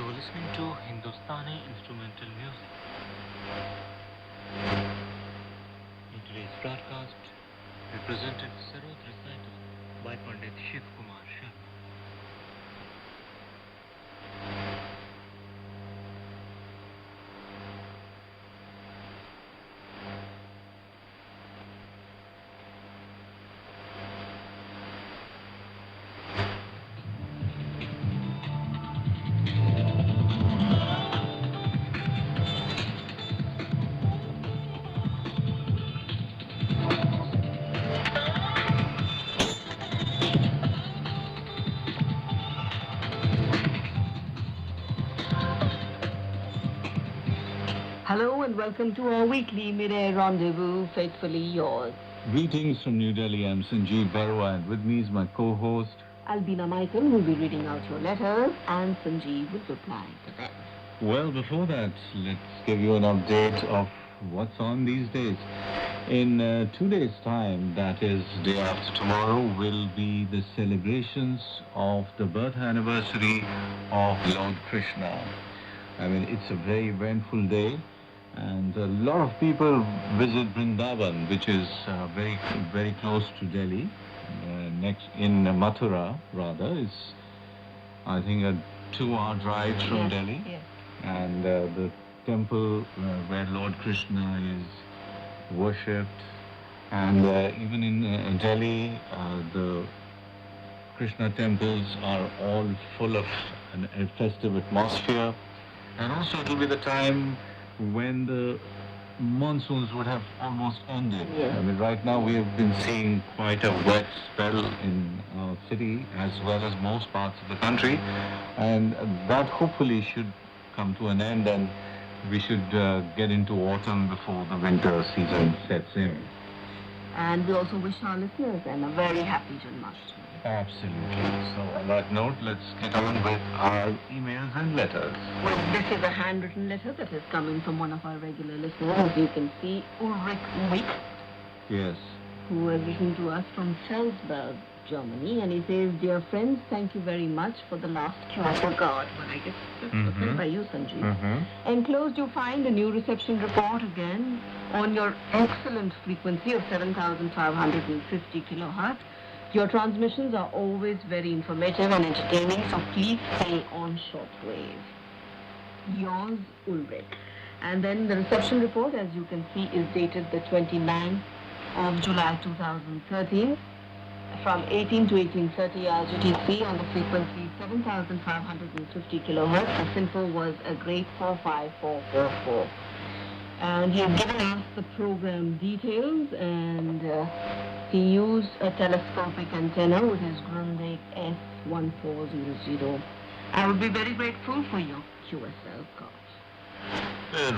You're listening to Hindustani instrumental music. In today's broadcast, we presented Sarod recital by Pandit Shiv Kumar Sharma. Hello and welcome to our weekly midday rendezvous, faithfully yours. Greetings from New Delhi. I'm Sanjeev Barua, and with me is my co-host. Albina Michael will be reading out your letters and Sanjeev will reply to them. Well, before that, let's give you an update of what's on these days. In 2 days' time, that is, day after tomorrow, will be the celebrations of the birth anniversary of Lord Krishna. I mean, it's a very eventful day. And a lot of people visit Vrindavan, which is very close to Delhi. Next in Mathura, rather, is I think a 2-hour drive from Delhi. Yes. And the temple where Lord Krishna is worshipped, and even in Delhi, the Krishna temples are all full of a festive atmosphere. And also, it will be the time when the monsoons would have almost ended. Yes. I mean, right now we have been seeing quite a wet spell in our city as well as most parts of the country, and that hopefully should come to an end, and we should get into autumn before the winter season sets in. And we also wish our listeners then a very happy Janmashtami. Absolutely. So on that note, let's get on with our emails and letters. Well, this is a handwritten letter that has come in from one of our regular listeners, as you can see, Ulrich Wick, Yes. who has written to us from Salzburg, Germany, and he says, "Dear friends, thank you very much for the last cue. I forgot, but I guess this was sent by you, Sanjeev. Mm-hmm. Enclosed, you find a new reception report again on your excellent frequency of 7,550 kilohertz. Your transmissions are always very informative and entertaining, so please stay on shortwave. Yours, Ulrich." And then the reception report, as you can see, is dated the 29th of July 2013 from 18 to 18:30 hours UTC on the frequency 7,550 kilohertz. The SINFO was a grade 45444. And he has given us the program details, and he used a telescopic antenna with his Grundig S1400. I would be very grateful for your QSL call.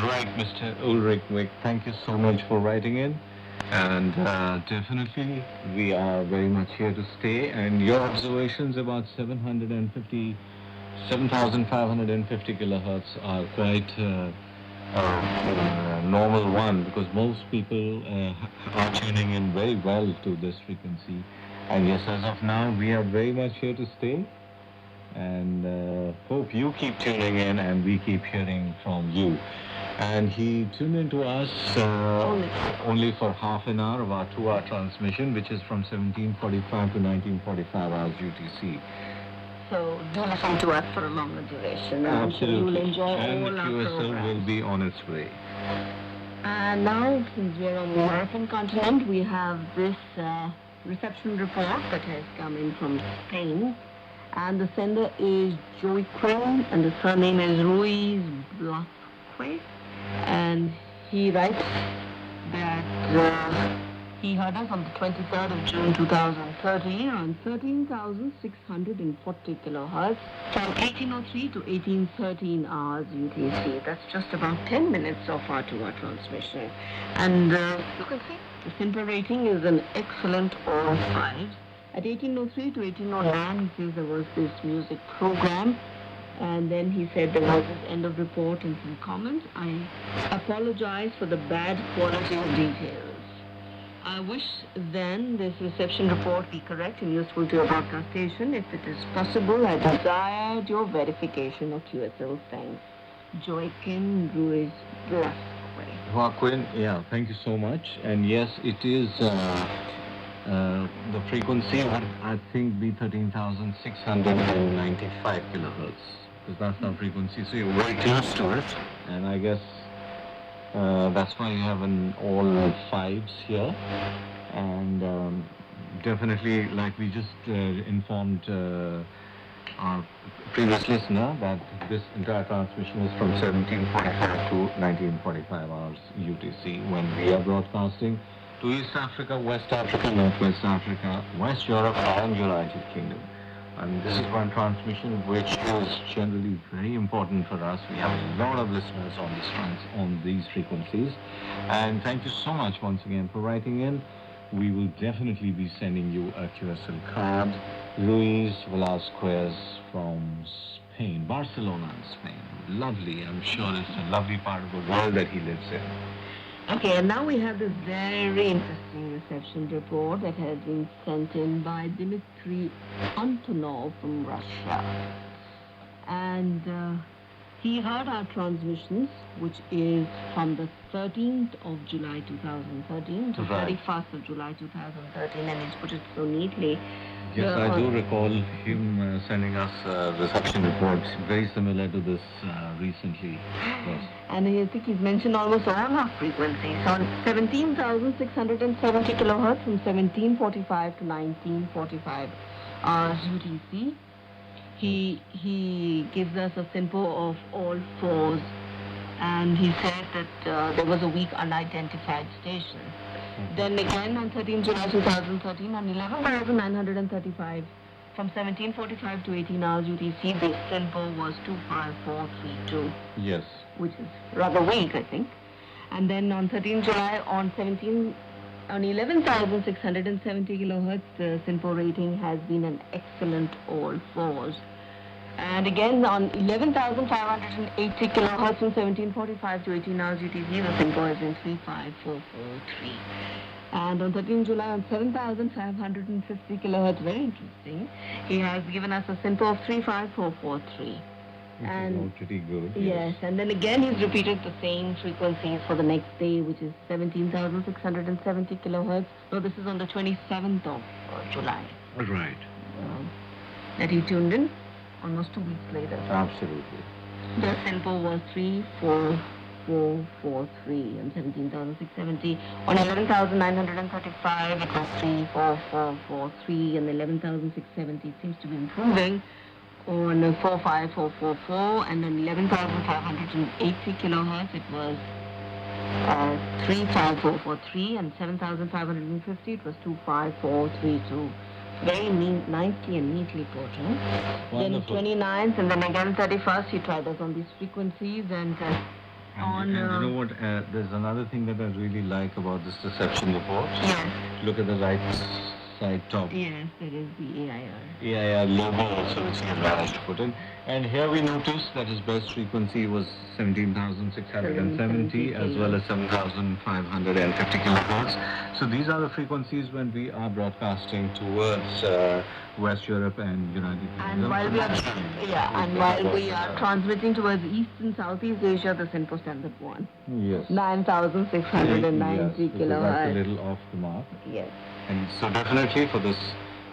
Right, Mr. Ulrich Wick, thank you so much for writing in. And definitely, we are very much here to stay. And your observations about 7,550 kilohertz are quite normal one, because most people are tuning in very well to this frequency. And yes, as of now, we are very much here to stay. And hope you keep tuning in and we keep hearing from you. And he tuned in to us only for half an hour of our 2-hour transmission, which is from 1745 to 1945 hours UTC. So do listen to us for a longer duration. I'm sure you'll Absolutely. enjoy And all the our QSL will programs. be on its way. And now, since we're on the American continent, we have this reception report that has come in from Spain. And the sender is Joey Quinn, and the surname is Ruiz Blasque. And he writes that he heard us on the 23rd of June 2013 on 13,640 kilohertz from 1803 to 1813 hours UTC. That's just about 10 minutes of our 2-hour transmission. And you can see the SINPO rating is an excellent all fives. At 1803 to 1809, he says there was this music program. And then he said there was this end of report and some comments. I apologize for the bad quality of details. I wish then this reception report be correct and useful to your broadcast station. If it is possible, I desired your verification of QSL. Thanks. Joaquin Ruiz Blasquez. Joaquin, yeah, thank you so much. And yes, it is the frequency would, I think, be 13,695 kilohertz, because that's our frequency. So you're very close to it, and I guess that's why you have all fives here. And definitely, like we just informed our previous listener, that this entire transmission is from 1745 to 1945 hours UTC when we are broadcasting to East Africa, West Africa, Northwest Africa, West Europe, and United Kingdom. And this is one transmission which is generally very important for us. We have a lot of listeners on these frequencies. And thank you so much once again for writing in. We will definitely be sending you a QSL card. Luis Velasquez from Spain, Barcelona in Spain. Lovely, I'm sure it's a lovely part of the world that he lives in. Okay, and now we have this very interesting reception report that has been sent in by Dmitry Antonov from Russia. And he heard our transmissions, which is from the 13th of July 2013 to Right. 31st of July 2013, and he's put it so neatly. Yes, I do recall him sending us reception reports very similar to this recently. Yes. And I think he's mentioned almost all our frequencies. On 17,670 kilohertz from 1745 to 1945 hours UTC. He gives us a SINPO of all fours, and he said that there was a weak unidentified station. Then again on 13 July 2013 on 11,935 from 1745 to 18 hours UTC, the SINPO was 25432, Yes. which is rather weak, I think. And then on 13 July on 11,670 kilohertz, the SINPO rating has been an excellent all fours. And again on 11,580 kilohertz from 1745 to 18 hours UTC, the SINPO has been 35443. And on 13 July on 7,550 kilohertz, very interesting, he has given us a SINPO of 35443. Which And- is all pretty good. Yes, and then again he's repeated the same frequencies for the next day, which is 17,670 kilohertz. No, this is on the 27th of July Right. that he tuned in, almost 2 weeks later. Absolutely. The SINPO was 34443 on 17,670. On 11,935 it was 34443, and 11,670 seems to be improving. On 45444 and on 11,580 kilohertz it was 35443, and 7,550 it was 25432. Very nicely and neatly put. Then Wonderful. 29th and then again 31st he tried us on these frequencies, and on And you know what? There's another thing that I really like about this reception report. yes, Look at the right side top. yes, there is the AIR. AIR logo also, which he has managed to put in. And here we noticed that his best frequency was 17,670 as well as 7,550 kilohertz. So these are the frequencies when we are broadcasting towards West Europe and United Kingdom. And while we are transmitting towards East and Southeast Asia, the SINPO stands at 1. Yes. 9,690 Yes, because that's a kilohertz. little off the mark. Yes. And so definitely for this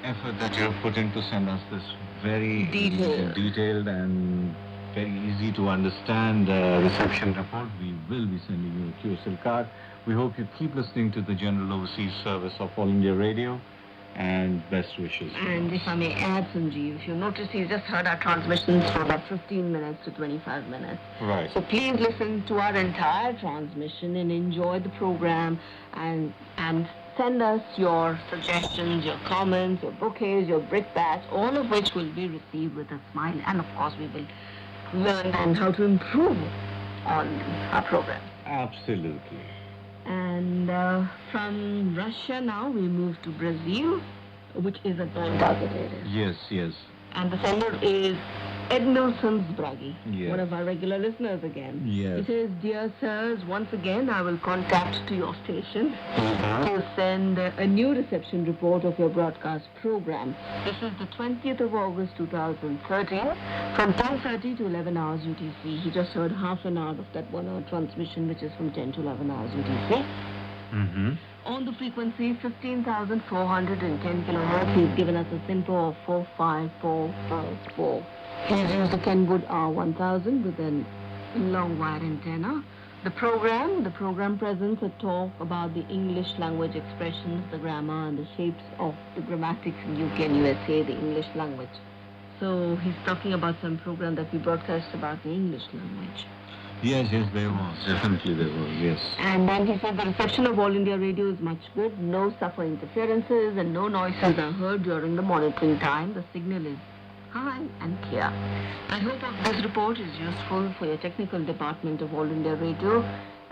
effort that you have put in to send us this very detailed and very easy to understand reception report, we will be sending you a QSL card. We hope you keep listening to the General Overseas Service of All India Radio, and best wishes. And if I may add, Sanjeev, if you notice, he's just heard our transmissions for about 15 minutes to 25 minutes. Right. So please listen to our entire transmission and enjoy the program, and send us your suggestions, your comments, your bouquets, your brickbats, all of which will be received with a smile. And of course, we will learn then how to improve on our program. Absolutely. And from Russia now, we move to Brazil, which is a non-targeted area. Yes, yes. And the sender is Ed Nilsson's Bragi, Yes. one of our regular listeners again. Yes. He says, "Dear sirs, once again I will contact to your station to send a new reception report of your broadcast program. This is the 20th of August 2013 from 10:30 to 11 hours UTC. He just heard half an hour of that 1 hour transmission, which is from 10 to 11 hours UTC. Mm-hmm. On the frequency 15,410 kilohertz, he's given us a SINPO of 45444. He's used the Kenwood R1000 with a long wire antenna. The program presents a talk about the English language expressions, the grammar and the shapes of the grammatics in UK and USA, the English language. So he's talking about some program that we broadcast about the English language. Yes, there was. Definitely there was, yes. And then he said the reception of All India Radio is much good. No suffer interferences and no noises are heard during the monitoring time. The signal is high and clear. I hope this report is useful for your technical department of All India Radio,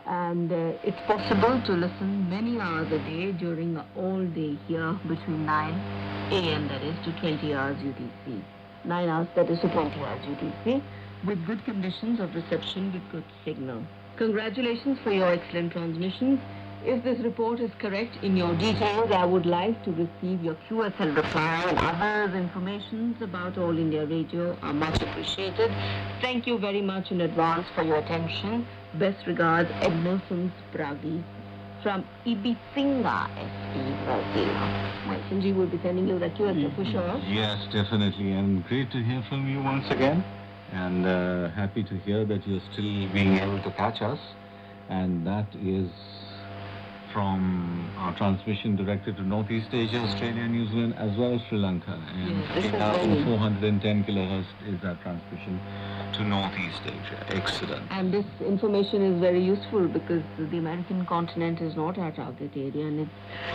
and it's possible to listen many hours a day during a all day here between 9 a.m. that is to 20 hours UTC. 9 hours that is to 20 hours UTC. With good conditions of reception with good signal. Congratulations for your excellent transmissions. If this report is correct in your details, I would like to receive your QSL reply and others informations about All India Radio are much appreciated. Thank you very much in advance for your attention. Best regards, Ed Nilsson's Bragi from Ibitinga, SP, Brazil. My Sanjeev will be sending you the QSL for sure. Yes, definitely. And great to hear from you once again. And happy to hear that you're still being able to catch us. And that is from our transmission director to Northeast Asia, Australia, New Zealand, as well as Sri Lanka. And Yes, this is 410 kilohertz is our transmission to Northeast Asia. Excellent. And this information is very useful because the American continent is not our target area, and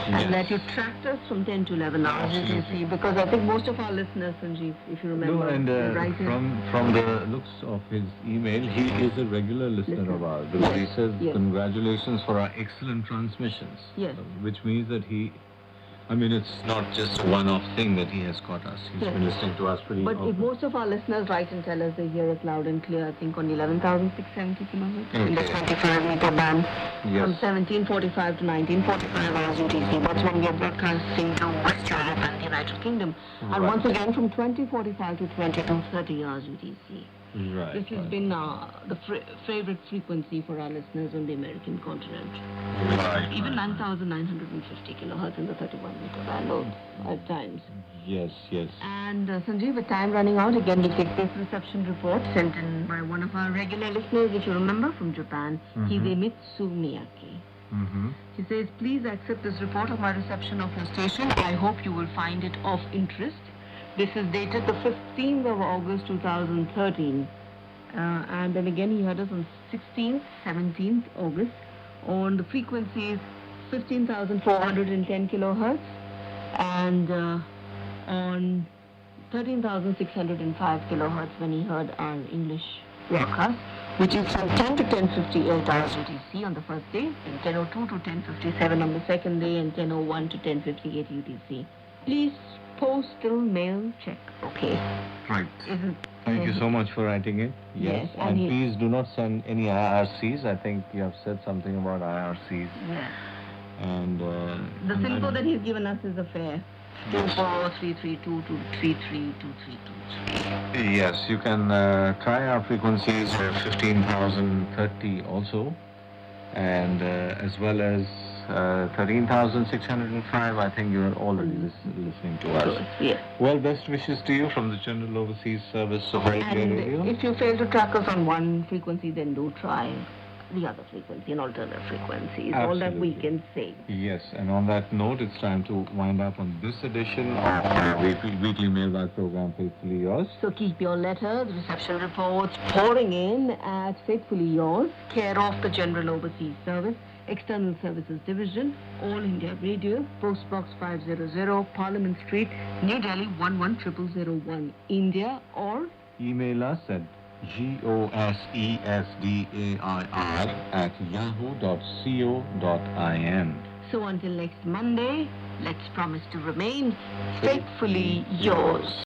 and that you tracked us from 10 to 11 hours, as you see, because I think most of our listeners, Sanjeev, if you remember, No, and right from the looks of his email, he is a regular listener of ours. Because he says, Yes. congratulations for our excellent transmissions. Yes. Which means that it's not just a one-off thing that he has got us. He's Yes. been listening to us pretty But often. if most of our listeners write and tell us they hear us loud and clear, I think on 11,670 kilohertz in the Okay. 25 meter band Yes. from 1745 to 1945 hours UTC. That's when we are broadcasting to West Europe and the United Kingdom. And Right. once again from 2045 to 2230 hours UTC. Right. This has right. been the favorite frequency for our listeners on the American continent. Right, Even right. 9,950 kilohertz in the 31 meter band at times. Yes, yes. And Sanjeev, with time running out, again we'll take this reception report sent in by one of our regular listeners, if you remember, from Japan, Hidemitsu Miyake. Mm-hmm. He says, please accept this report of my reception of your station. I hope you will find it of interest. This is dated the 15th of August 2013. And then again he heard us on 16th, 17th August on the frequencies 15,410 kilohertz and on 13,605 kilohertz when he heard our English broadcast, which is from 10 to 10:58 hours UTC on the first day, and 10:02 to 10:57 on the second day, and 10:01 to 10:58 UTC. Please postal mail check. Okay. Right. Isn't Thank you so much for writing it. Yes, and And he- please do not send any IRCs. I think you have said something about IRCs. Yes. And The SINPO that he's given us is a fair. 24332 to 33232. yes, you can try our frequencies of 15,030 also, and as well as 13,605. I think you are already listening to us. Yes. Well, best wishes to you from the General Overseas Service of All India And Radio. if you fail to track us on one frequency, then do try the other frequency, an alternate frequency, is all that we Absolutely. can say. Yes, and on that note, it's time to wind up on this edition of our weekly mailbag program, Faithfully Yours. So keep your letters, reception reports pouring in at Faithfully Yours, care of the General Overseas Service, External Services Division, All India Radio, Post Box 500, Parliament Street, New Delhi 11001, India, or Email us at goseSDAI@yahoo.co.in. so until next Monday, let's promise to remain faithfully yours.